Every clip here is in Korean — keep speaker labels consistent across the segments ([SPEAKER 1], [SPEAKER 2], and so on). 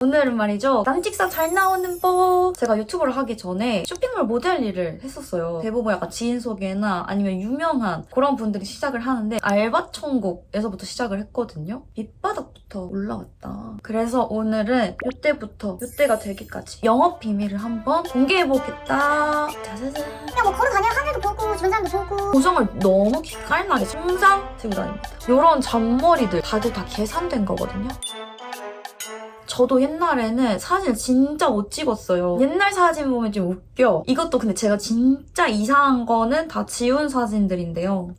[SPEAKER 1] 오늘은 말이죠. 남직사 잘 나오는 법! 제가 유튜브를 하기 전에 쇼핑몰 모델 일을 했었어요. 대부분 약간 지인 소개나 아니면 유명한 그런 분들이 시작을 하는데 알바 천국에서부터 시작을 했거든요. 밑바닥부터 올라왔다. 그래서 오늘은 이때부터 이때가 되기까지 영업 비밀을 한번 공개해보겠다. 짜자잔.
[SPEAKER 2] 그냥 뭐 걸어다녀 하늘도 보고 주변 사람도 보고
[SPEAKER 1] 고정을 너무 기깔나게 성장 들고 다닙니다. 이런 잔머리들 다들 다 계산된 거거든요. 저도 옛날에는 사진을 진짜 못 찍었어요. 옛날 사진 보면 좀 웃겨. 이것도 근데 제가 진짜 이상한 거는 다 지운 사진들인데요.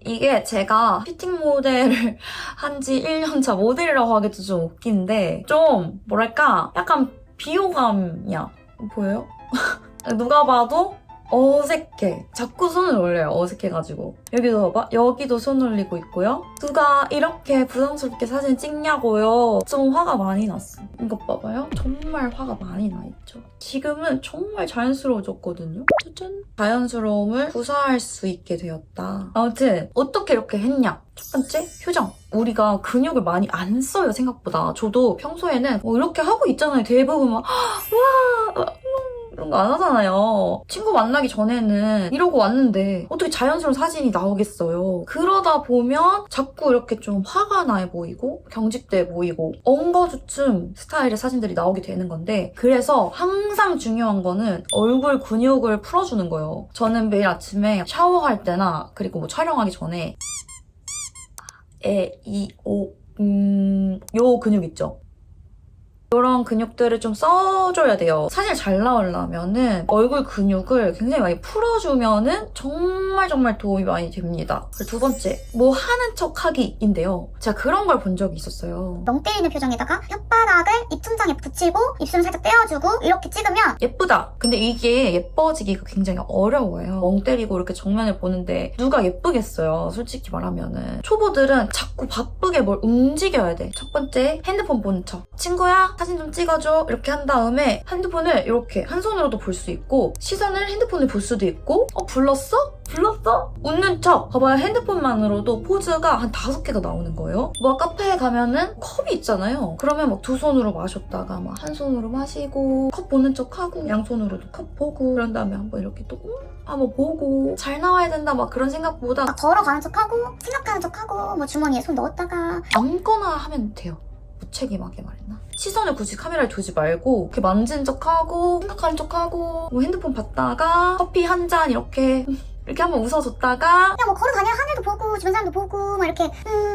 [SPEAKER 1] 이게 제가 피팅 모델을 한 지 1년차 모델이라고 하기도 좀 웃긴데 좀 뭐랄까 약간 비호감이야. 보여요? 누가 봐도 어색해. 자꾸 손을 올려요. 어색해가지고. 여기도 봐봐. 여기도 손 올리고 있고요. 누가 이렇게 부담스럽게 사진 찍냐고요. 좀 화가 많이 났어. 이것 봐봐요. 정말 화가 많이 나 있죠. 지금은 정말 자연스러워졌거든요. 짜잔. 자연스러움을 구사할 수 있게 되었다. 아무튼 어떻게 이렇게 했냐. 첫 번째, 표정. 우리가 근육을 많이 안 써요, 생각보다. 저도 평소에는 뭐 이렇게 하고 있잖아요. 대부분 막 와 이런 거 안 하잖아요. 친구 만나기 전에는 이러고 왔는데 어떻게 자연스러운 사진이 나오겠어요. 그러다 보면 자꾸 이렇게 좀 화가 나 보이고 경직돼 보이고 엉거주춤 스타일의 사진들이 나오게 되는 건데 그래서 항상 중요한 거는 얼굴 근육을 풀어주는 거예요. 저는 매일 아침에 샤워할 때나 그리고 뭐 촬영하기 전에 요 근육 있죠? 이런 근육들을 좀 써줘야 돼요. 사실 잘 나오려면은 얼굴 근육을 굉장히 많이 풀어주면은 정말 도움이 많이 됩니다. 그리고 두 번째, 뭐 하는 척 하기인데요. 제가 그런 걸 본 적이 있었어요.
[SPEAKER 2] 멍 때리는 표정에다가 혓바닥을 입천장에 붙이고 입술을 살짝 떼어주고 이렇게 찍으면
[SPEAKER 1] 예쁘다. 근데 이게 예뻐지기가 굉장히 어려워요. 멍 때리고 이렇게 정면을 보는데 누가 예쁘겠어요. 솔직히 말하면은. 초보들은 자꾸 바쁘게 뭘 움직여야 돼. 첫 번째, 핸드폰 보는 척. 친구야, 사진 좀 찍어줘. 이렇게 한 다음에 핸드폰을 이렇게 한 손으로도 볼 수 있고 시선을 핸드폰을 볼 수도 있고 불렀어? 웃는 척. 봐봐요. 핸드폰만으로도 포즈가 한 5개가 나오는 거예요. 뭐 카페에 가면은 컵이 있잖아요. 그러면 막 두 손으로 마셨다가 막 한 손으로 마시고 컵 보는 척하고 양손으로도 컵 보고 그런 다음에 한번 이렇게 또 한번 보고 잘 나와야 된다 막 그런 생각보다
[SPEAKER 2] 막 걸어가는 척하고 생각하는 척하고 뭐 주머니에 손 넣었다가
[SPEAKER 1] 아무거나 하면 돼요. 무책임하게 말했나? 시선을 굳이 카메라에 두지 말고 이렇게 만진 척하고 생각하는 척하고 뭐 핸드폰 봤다가 커피 한 잔 이렇게 한번 웃어줬다가
[SPEAKER 2] 그냥 뭐 걸어다녀 하늘도 보고 주변 사람도 보고 막 이렇게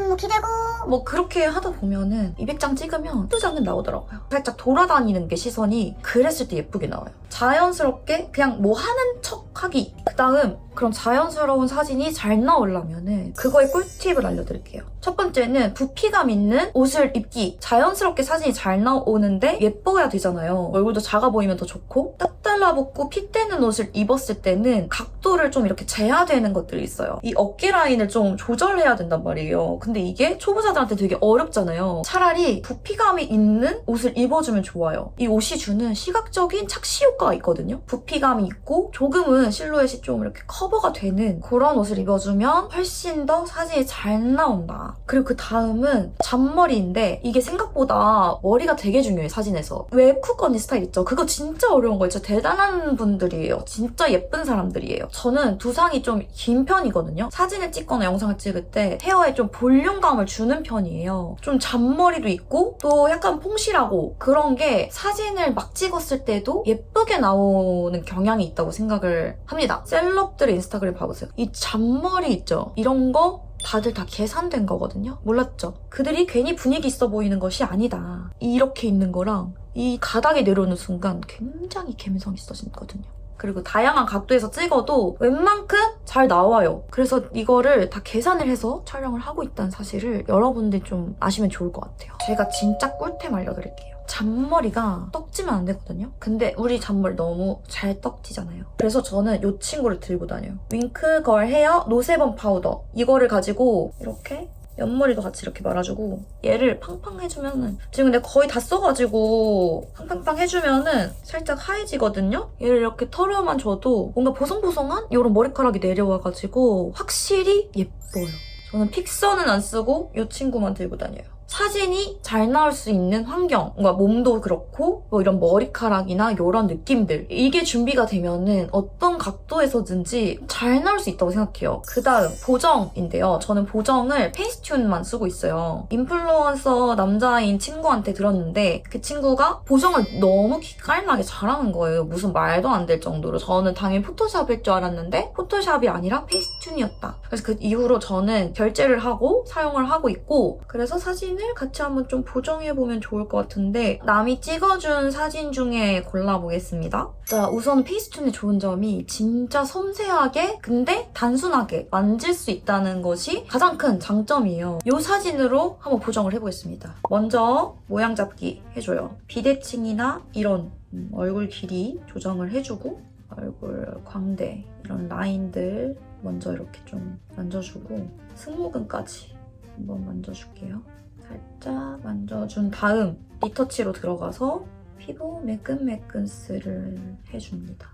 [SPEAKER 2] 뭐 기대고
[SPEAKER 1] 뭐 그렇게 하다 보면은 200장 찍으면 2장은 나오더라고요. 살짝 돌아다니는 게 시선이 그랬을 때 예쁘게 나와요. 자연스럽게 그냥 뭐 하는 척하기. 그 다음 그럼 자연스러운 사진이 잘 나오려면은 그거의 꿀팁을 알려드릴게요. 첫 번째는 부피감 있는 옷을 입기. 자연스럽게 사진이 잘 나오는데 예뻐야 되잖아요. 얼굴도 작아 보이면 더 좋고 딱 달라붙고 핏 되는 옷을 입었을 때는 각도를 좀 이렇게 재야 되는 것들이 있어요. 이 어깨 라인을 좀 조절해야 된단 말이에요. 근데 이게 초보자들한테 되게 어렵잖아요. 차라리 부피감이 있는 옷을 입어주면 좋아요. 이 옷이 주는 시각적인 착시 효과가 있거든요. 부피감이 있고 조금은 실루엣이 좀 이렇게 커버가 되는 그런 옷을 입어주면 훨씬 더 사진이 잘 나온다. 그리고 그 다음은 잔머리인데 이게 생각보다 머리가 되게 중요해요. 사진에서. 웹쿡 언니 스타일 있죠? 그거 진짜 어려운 거예요. 진짜 대단한 분들이에요. 진짜 예쁜 사람들이에요. 저는 두상이 좀 긴 편이거든요. 사진을 찍거나 영상을 찍을 때 헤어에 좀 볼륨감을 주는 편이에요. 좀 잔머리도 있고 또 약간 퐁실하고 그런 게 사진을 막 찍었을 때도 예쁘게 나오는 경향이 있다고 생각을 합니다. 셀럽들의 인스타그램 봐보세요. 이 잔머리 있죠? 이런 거 다들 다 계산된 거거든요. 몰랐죠? 그들이 괜히 분위기 있어 보이는 것이 아니다. 이렇게 있는 거랑 이 가닥이 내려오는 순간 굉장히 감성 있어지거든요. 그리고 다양한 각도에서 찍어도 웬만큼 잘 나와요. 그래서 이거를 다 계산을 해서 촬영을 하고 있다는 사실을 여러분들이 좀 아시면 좋을 것 같아요. 제가 진짜 꿀템 알려드릴게요. 잔머리가 떡지면 안 되거든요. 근데 우리 잔머리 너무 잘 떡지잖아요. 그래서 저는 이 친구를 들고 다녀요. 윙크걸 헤어 노세범 파우더. 이거를 가지고 이렇게 옆머리도 같이 이렇게 말아주고 얘를 팡팡 해주면은 지금 근데 거의 다 써가지고 팡팡팡 해주면은 살짝 하얘지거든요? 얘를 이렇게 털어만 줘도 뭔가 보송보송한 이런 머리카락이 내려와가지고 확실히 예뻐요. 저는 픽서는 안 쓰고 이 친구만 들고 다녀요. 사진이 잘 나올 수 있는 환경, 뭔가 몸도 그렇고 뭐 이런 머리카락이나 이런 느낌들, 이게 준비가 되면은 어떤 각도에서든지 잘 나올 수 있다고 생각해요. 그 다음 보정인데요. 저는 보정을 페이스튠만 쓰고 있어요. 인플루언서 남자인 친구한테 들었는데 그 친구가 보정을 너무 기깔나게 잘하는 거예요. 무슨 말도 안 될 정도로. 저는 당연히 포토샵일 줄 알았는데 포토샵이 아니라 페이스튠이었다. 그래서 그 이후로 저는 결제를 하고 사용을 하고 있고, 그래서 사진을 같이 한번 좀 보정해보면 좋을 것 같은데 남이 찍어준 사진 중에 골라보겠습니다. 자, 우선 페이스튠의 좋은 점이 진짜 섬세하게 근데 단순하게 만질 수 있다는 것이 가장 큰 장점이에요. 이 사진으로 한번 보정을 해보겠습니다. 먼저 모양 잡기 해줘요. 비대칭이나 이런 얼굴 길이 조정을 해주고, 얼굴 광대 이런 라인들 먼저 이렇게 좀 만져주고, 승모근까지 한번 만져줄게요. 살짝 만져준 다음 리터치로 들어가서 피부 매끈매끈스를 해줍니다.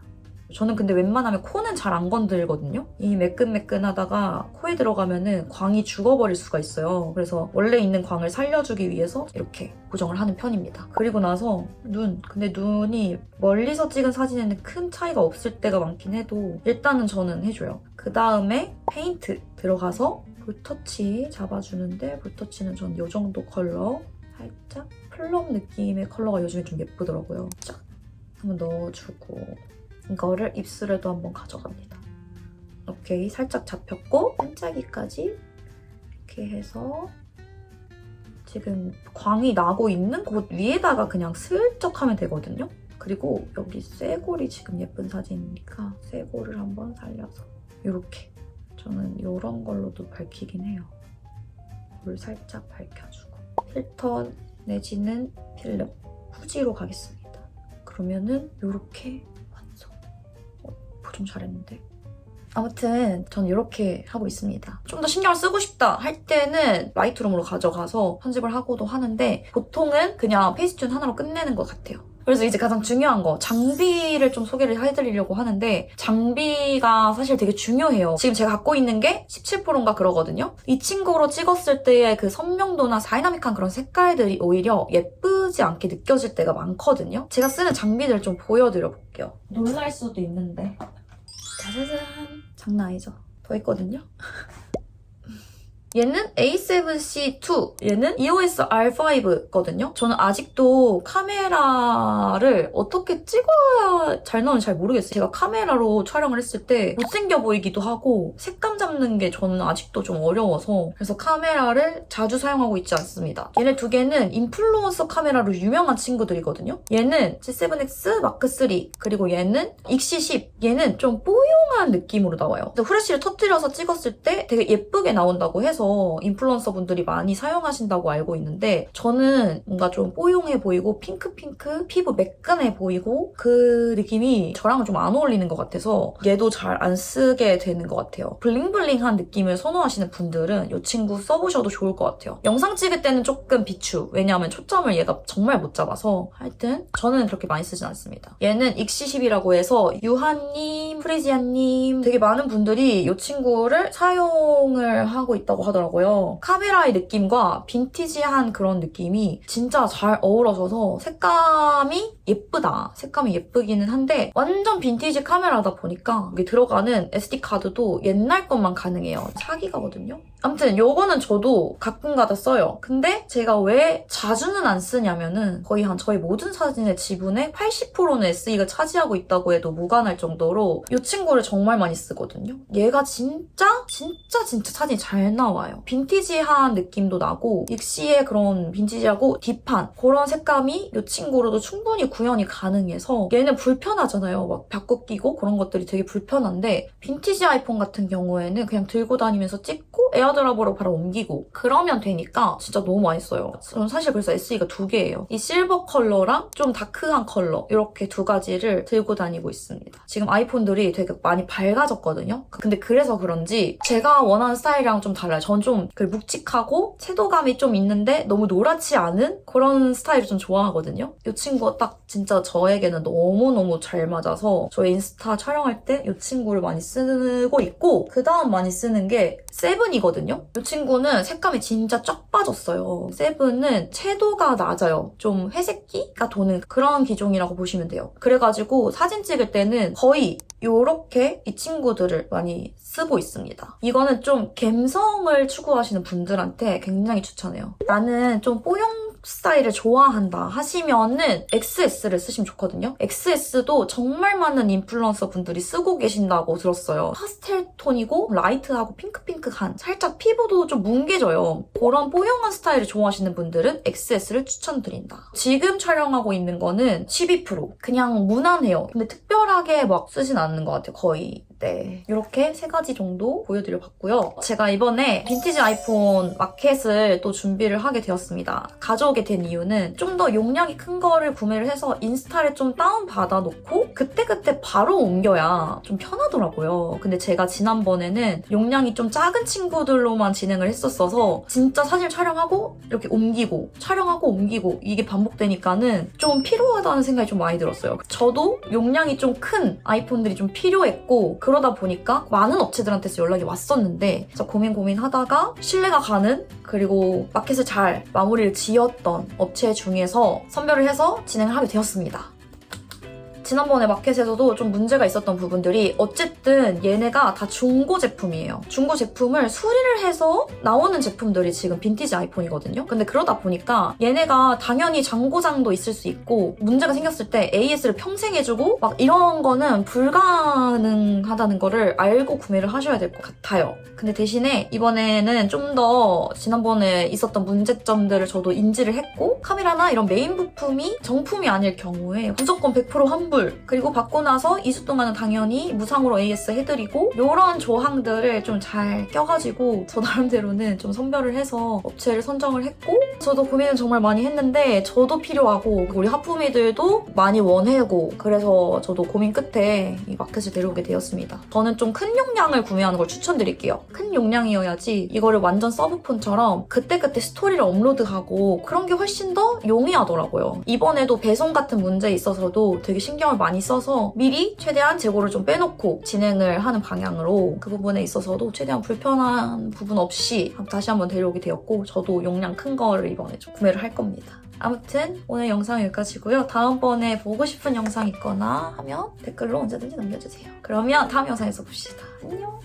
[SPEAKER 1] 저는 근데 웬만하면 코는 잘 안 건들거든요. 이 매끈매끈하다가 코에 들어가면은 광이 죽어버릴 수가 있어요. 그래서 원래 있는 광을 살려주기 위해서 이렇게 보정을 하는 편입니다. 그리고 나서 눈. 근데 눈이 멀리서 찍은 사진에는 큰 차이가 없을 때가 많긴 해도 일단은 저는 해줘요. 그 다음에 페인트 들어가서 볼터치 잡아주는데, 볼터치는 전 이 정도 컬러 살짝 플럼 느낌의 컬러가 요즘에 좀 예쁘더라고요. 쫙 한번 넣어주고 이거를 입술에도 한번 가져갑니다. 오케이, 살짝 잡혔고 반짝이까지 이렇게 해서 지금 광이 나고 있는 곳 위에다가 그냥 슬쩍 하면 되거든요. 그리고 여기 쇄골이 지금 예쁜 사진이니까 쇄골을 한번 살려서 이렇게, 저는 이런 걸로도 밝히긴 해요. 물 살짝 밝혀주고 필터 내지는 필름 후지로 가겠습니다. 그러면은 이렇게 완성. 보정 잘했는데? 아무튼 전 이렇게 하고 있습니다. 좀 더 신경을 쓰고 싶다 할 때는 라이트룸으로 가져가서 편집을 하고도 하는데 보통은 그냥 페이스튠 하나로 끝내는 것 같아요. 그래서 이제 가장 중요한 거, 장비를 좀 소개를 해드리려고 하는데, 장비가 사실 되게 중요해요. 지금 제가 갖고 있는 게 17%인가 그러거든요. 이 친구로 찍었을 때의 그 선명도나 다이나믹한 그런 색깔들이 오히려 예쁘지 않게 느껴질 때가 많거든요. 제가 쓰는 장비들 좀 보여드려 볼게요. 놀랄 수도 있는데. 짜자잔. 장난 아니죠? 더 있거든요. 얘는 A7C2, 얘는 EOS R5거든요. 저는 아직도 카메라를 어떻게 찍어야 잘 나오는지 잘 모르겠어요. 제가 카메라로 촬영을 했을 때 못생겨 보이기도 하고 색감 잡는 게 저는 아직도 좀 어려워서, 그래서 카메라를 자주 사용하고 있지 않습니다. 얘네 두 개는 인플루언서 카메라로 유명한 친구들이거든요. 얘는 G7X 마크3, 그리고 얘는 익시10. 얘는 좀 뽀용한 느낌으로 나와요. 후레쉬를 터뜨려서 찍었을 때 되게 예쁘게 나온다고 해서 인플루언서 분들이 많이 사용하신다고 알고 있는데, 저는 뭔가 좀 뽀용해 보이고 핑크핑크, 피부 매끈해 보이고 그 느낌이 저랑은 좀 안 어울리는 것 같아서 얘도 잘 안 쓰게 되는 것 같아요. 블링블링한 느낌을 선호하시는 분들은 이 친구 써보셔도 좋을 것 같아요. 영상 찍을 때는 조금 비추. 왜냐하면 초점을 얘가 정말 못 잡아서. 하여튼 저는 그렇게 많이 쓰진 않습니다. 얘는 익시10이라고 해서 유하님, 프리지아님 되게 많은 분들이 이 친구를 사용을 하고 있다고 하더라고요. 카메라의 느낌과 빈티지한 그런 느낌이 진짜 잘 어우러져서 색감이 예쁘다. 색감이 예쁘기는 한데 완전 빈티지 카메라다 보니까 여기 들어가는 SD카드도 옛날 것만 가능해요. 사기가거든요. 아무튼 요거는 저도 가끔가다 써요. 근데 제가 왜 자주는 안 쓰냐면은 거의 한 저희 모든 사진의 지분의 80%는 SE가 차지하고 있다고 해도 무관할 정도로 이 친구를 정말 많이 쓰거든요. 얘가 진짜 사진이 잘 나와요. 빈티지한 느낌도 나고 익시의 그런 빈티지하고 딥한 그런 색감이 이 친구로도 충분히 구현이 가능해서, 얘는 불편하잖아요. 막 벽구 끼고 그런 것들이 되게 불편한데 빈티지 아이폰 같은 경우에는 그냥 들고 다니면서 찍고 에어드랍으로 바로 옮기고 그러면 되니까 진짜 너무 많이 써요. 저는 사실 그래서 SE가 두 개예요. 이 실버 컬러랑 좀 다크한 컬러 이렇게 두 가지를 들고 다니고 있습니다. 지금 아이폰들이 되게 많이 밝아졌거든요. 근데 그래서 그런지 제가 원하는 스타일이랑 좀 달라요. 전 좀 그 묵직하고 채도감이 좀 있는데 너무 노랗지 않은 그런 스타일을 좀 좋아하거든요. 이 친구가 딱 진짜 저에게는 너무너무 잘 맞아서 저희 인스타 촬영할 때 이 친구를 많이 쓰고 있고 그 다음 많이 쓰는 게 세븐이거든요. 이 친구는 색감이 진짜 쫙 빠졌어요. 세븐은 채도가 낮아요. 좀 회색기가 도는 그런 기종이라고 보시면 돼요. 그래가지고 사진 찍을 때는 거의 요렇게 이 친구들을 많이 쓰고 있습니다. 이거는 좀 갬성을 추구하시는 분들한테 굉장히 추천해요. 나는 좀 뽀용 스타일을 좋아한다 하시면은 XS를 쓰시면 좋거든요. XS도 정말 많은 인플루언서 분들이 쓰고 계신다고 들었어요. 파스텔 톤이고 라이트하고 핑크핑크한 살짝 피부도 좀 뭉개져요. 그런 뽀용한 스타일을 좋아하시는 분들은 XS를 추천드린다. 지금 촬영하고 있는 거는 12%. 그냥 무난해요. 근데 특별하게 막 쓰진 않는 것 같아요. 거의. 네. 이렇게 3가지 정도 보여드려봤고요. 제가 이번에 빈티지 아이폰 마켓을 또 준비를 하게 되었습니다. 가져오게 된 이유는 좀 더 용량이 큰 거를 구매를 해서 인스타를 좀 다운받아 놓고 그때그때 바로 옮겨야 좀 편하더라고요. 근데 제가 지난번에는 용량이 좀 작은 친구들로만 진행을 했었어서 진짜 사진 촬영하고 이렇게 옮기고 촬영하고 옮기고 이게 반복되니까는 좀 피로하다는 생각이 좀 많이 들었어요. 저도 용량이 좀 큰 아이폰들이 좀 필요했고 그러다 보니까 많은 업체들한테서 연락이 왔었는데 진짜 고민하다가 신뢰가 가는 그리고 마켓을 잘 마무리를 지었던 업체 중에서 선별을 해서 진행을 하게 되었습니다. 지난번에 마켓에서도 좀 문제가 있었던 부분들이 어쨌든 얘네가 다 중고 제품이에요. 중고 제품을 수리를 해서 나오는 제품들이 지금 빈티지 아이폰이거든요. 근데 그러다 보니까 얘네가 당연히 장고장도 있을 수 있고 문제가 생겼을 때 AS를 평생 해주고 막 이런 거는 불가능하다는 거를 알고 구매를 하셔야 될 것 같아요. 근데 대신에 이번에는 좀 더 지난번에 있었던 문제점들을 저도 인지를 했고 카메라나 이런 메인 부품이 정품이 아닐 경우에 무조건 100% 환불 그리고 받고 나서 2주 동안은 당연히 무상으로 AS 해드리고 이런 조항들을 좀 잘 껴가지고 저 나름대로는 좀 선별을 해서 업체를 선정을 했고 저도 고민을 정말 많이 했는데 저도 필요하고 우리 하품이들도 많이 원하고 그래서 저도 고민 끝에 이 마켓을 데려오게 되었습니다. 저는 좀 큰 용량을 구매하는 걸 추천드릴게요. 큰 용량이어야지 이거를 완전 서브폰처럼 그때그때 스토리를 업로드하고 그런 게 훨씬 더 용이하더라고요. 이번에도 배송 같은 문제에 있어서도 되게 신경을 많이 써서 미리 최대한 재고를 좀 빼놓고 진행을 하는 방향으로 그 부분에 있어서도 최대한 불편한 부분 없이 다시 한번 데려오게 되었고 저도 용량 큰 거를 이번에 좀 구매를 할 겁니다. 아무튼 오늘 영상은 여기까지고요. 다음번에 보고 싶은 영상 있거나 하면 댓글로 언제든지 남겨주세요. 그러면 다음 영상에서 봅시다. 안녕!